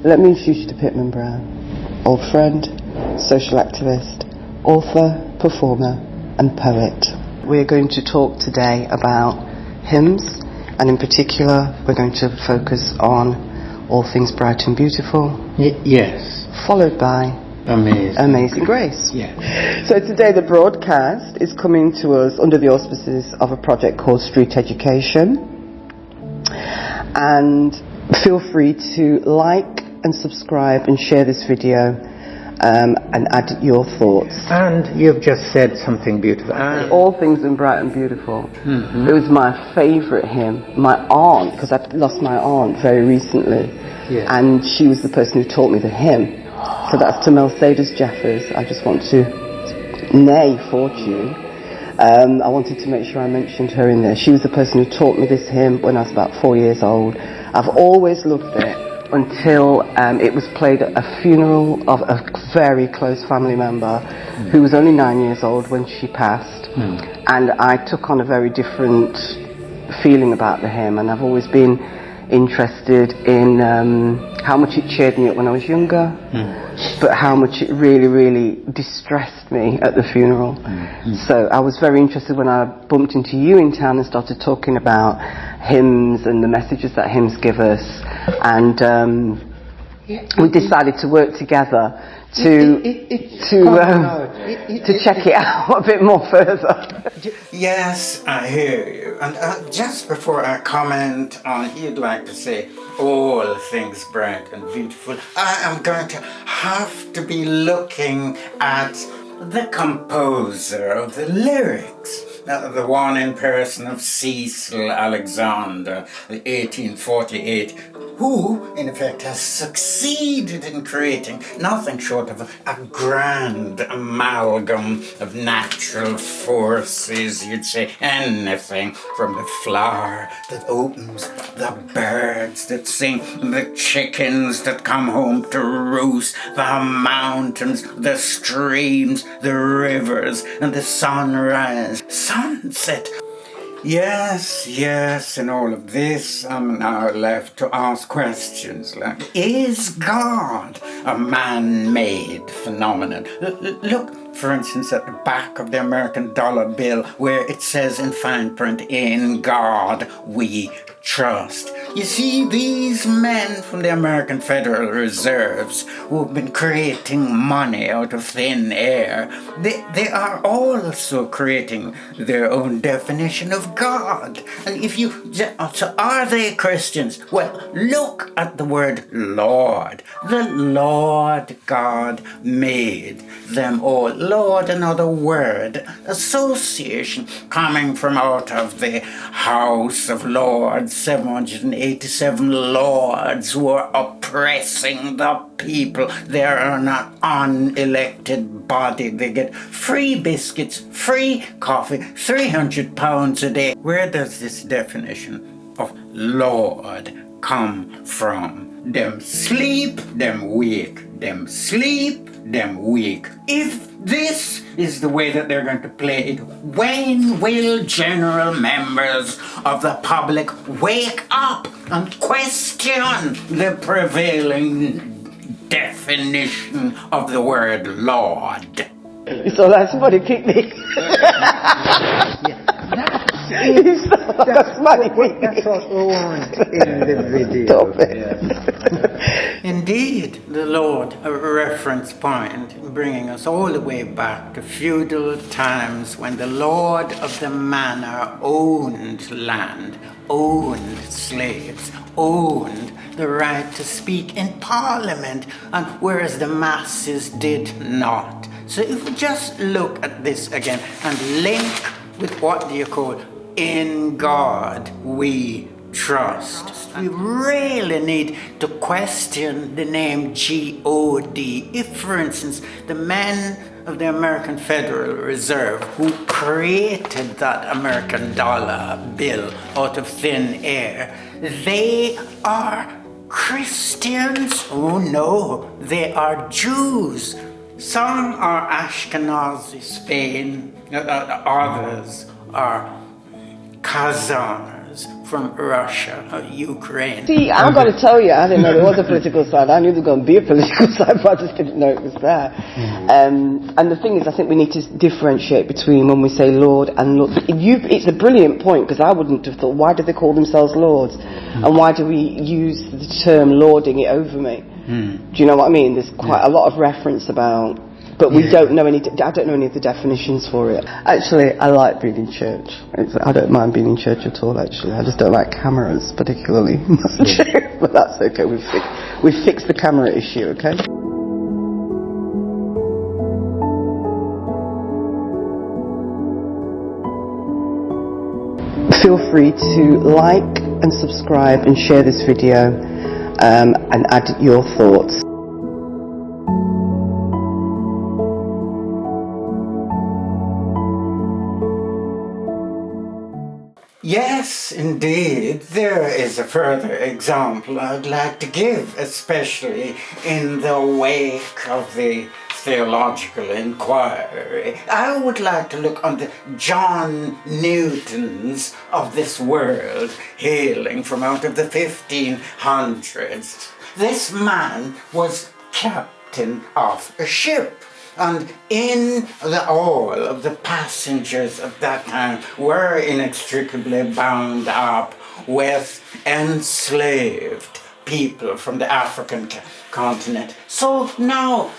Let me introduce you to Pitman Browne, old friend, social activist, author, performer and poet. We're going to talk today about hymns, and in particular we're going to focus on all things bright and beautiful. Yes. Followed by Amazing Grace. Yeah. So today the broadcast is coming to us under the auspices of a project called Street Education. And feel free to like and subscribe and share this video and add your thoughts. And you've just said something beautiful. All things in bright and beautiful. Mm-hmm. It was my favourite hymn. My aunt, because I lost my aunt very recently, and she was the person who taught me the hymn. So that's to Mercedes Jeffers. I just want to nay fortune. I wanted to make sure I mentioned her in there. She was the person who taught me this hymn when I was about 4 years old. I've always loved it until it was played at a funeral of a very close family member who was only 9 years old when she passed. And I took on a very different feeling about the hymn, and I've always been interested in how much it cheered me up when I was younger, but how much it really, really distressed me at the funeral. So I was very interested when I bumped into you in town and started talking about hymns and the messages that hymns give us, and we decided to work together to check it out a bit more further. Yes, I hear you. And just before I comment on, you'd like to say all things bright and beautiful, I am going to have to be looking at the composer of the lyrics. The one in person of Cecil Alexander, 1848, who, in effect, has succeeded in creating nothing short of a grand amalgam of natural forces. You'd say anything from the flower that opens, the birds that sing, the chickens that come home to roost, the mountains, the streams, the rivers, and the sunrise, sunset. Yes, in all of this, I'm now left to ask questions like, is God a man-made phenomenon? Look, for instance, at the back of the American dollar bill, where it says in fine print, "In God we trust." You see, these men from the American Federal Reserves who have been creating money out of thin air, they are also creating their own definition of God. And if you, so are they Christians? Well, look at the word Lord. The Lord God made them all. Lord, another word, association coming from out of the House of Lords, 787 lords who are oppressing the people. They are an unelected body. They get free biscuits, free coffee, £300 a day. Where does this definition of Lord come from? Them sleep, them wake, them sleep, them wake. If this is the way that they're going to play it, when will general members of the public wake up and question the prevailing definition of the word Lord? So that's what it kicked me. That's what we want in the video. Indeed, the Lord, a reference point, bringing us all the way back to feudal times when the lord of the manor owned land, owned slaves, owned the right to speak in parliament, and whereas the masses did not. So if we just look at this again and link with what do you call in God we trust. We really need to question the name G-O-D. If, for instance, the men of the American Federal Reserve who created that American dollar bill out of thin air, they are Christians? Oh no, they are Jews. Some are Ashkenazi, Spain, others are Khazars. was from Russia or Ukraine. See, I've got to tell you, I didn't know there was a political side. I knew there was going to be a political side, but I just didn't know it was there. And the thing is, I think we need to differentiate between when we say Lord and Lord. It's a brilliant point, because I wouldn't have thought, why do they call themselves Lords? And why do we use the term lording it over me? Do you know what I mean? There's quite a lot of reference about, but we don't know I don't know any of the definitions for it. Actually, I like being in church. I don't mind being in church at all, actually. I just don't like cameras particularly. But that's okay, we've fixed the camera issue, okay? Feel free to like and subscribe and share this video, and add your thoughts. Yes, indeed, there is a further example I'd like to give, especially in the wake of the theological inquiry. I would like to look on the John Newtons of this world, hailing from out of the 1500s. This man was captain of a ship, and all of the passengers of that time were inextricably bound up with enslaved people from the African continent. So now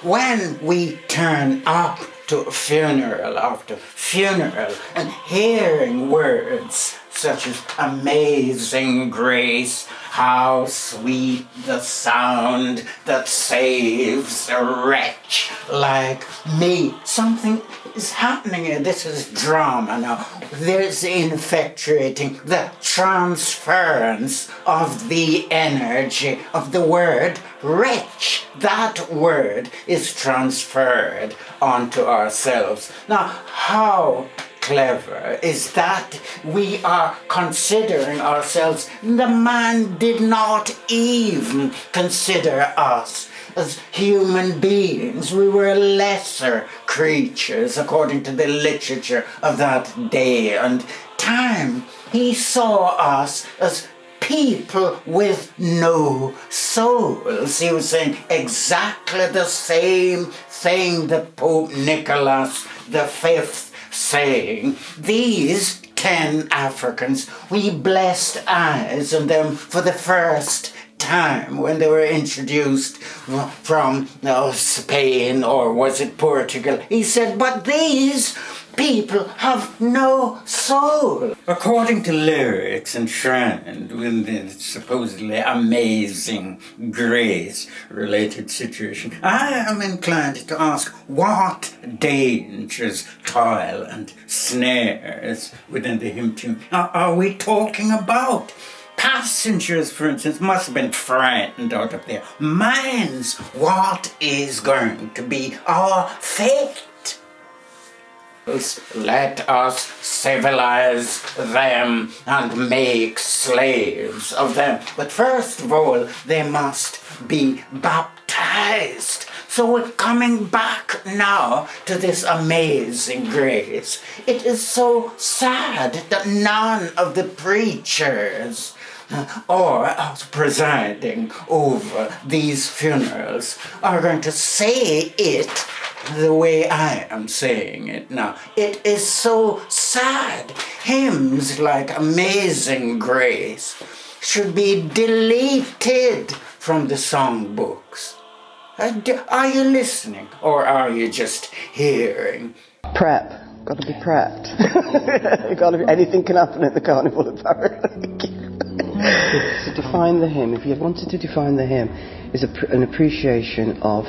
when we turn up to funeral after funeral and hearing words such as amazing grace, how sweet the sound that saves a wretch like me. Something is happening here. This is drama now. There's infatuating the transference of the energy of the word wretch. That word is transferred onto ourselves. Now, how clever is that we are considering ourselves? The man did not even consider us as human beings. We were lesser creatures according to the literature of that day and time. He saw us as people with no souls. He was saying exactly the same thing that Pope Nicholas V saying. These 10 Africans, we blessed eyes on them for the first time when they were introduced from Spain, or was it Portugal? He said, but these people have no soul. According to lyrics and trend, with the supposedly amazing grace-related situation, I am inclined to ask what dangers, toil, and snares within the hymn tune are we talking about? Passengers, for instance, must have been frightened out of their minds. What is going to be our fate? Let us civilize them and make slaves of them. But first of all, they must be baptized. So we're coming back now to this amazing grace. It is so sad that none of the preachers or presiding over these funerals are going to say it the way I am saying it now. It is so sad. Hymns like Amazing Grace should be deleted from the songbooks. Are you listening, or are you just hearing? Prep. Got to be prepped. Anything can happen at the carnival, apparently. To define the hymn, if you wanted to define the hymn, is an appreciation of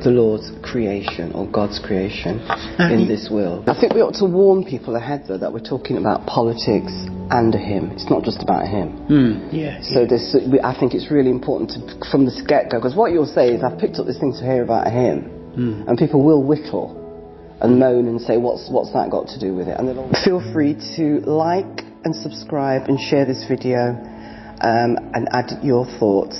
the Lord's creation, or God's creation in this world. I think we ought to warn people ahead, though, that we're talking about politics and a hymn. It's not just about a hymn. Yes. So I think it's really important from the get-go, because what you'll say is, I've picked up this thing to hear about a hymn, and people will whittle and moan and say, what's that got to do with it? And then feel free to like and subscribe and share this video, and add your thoughts.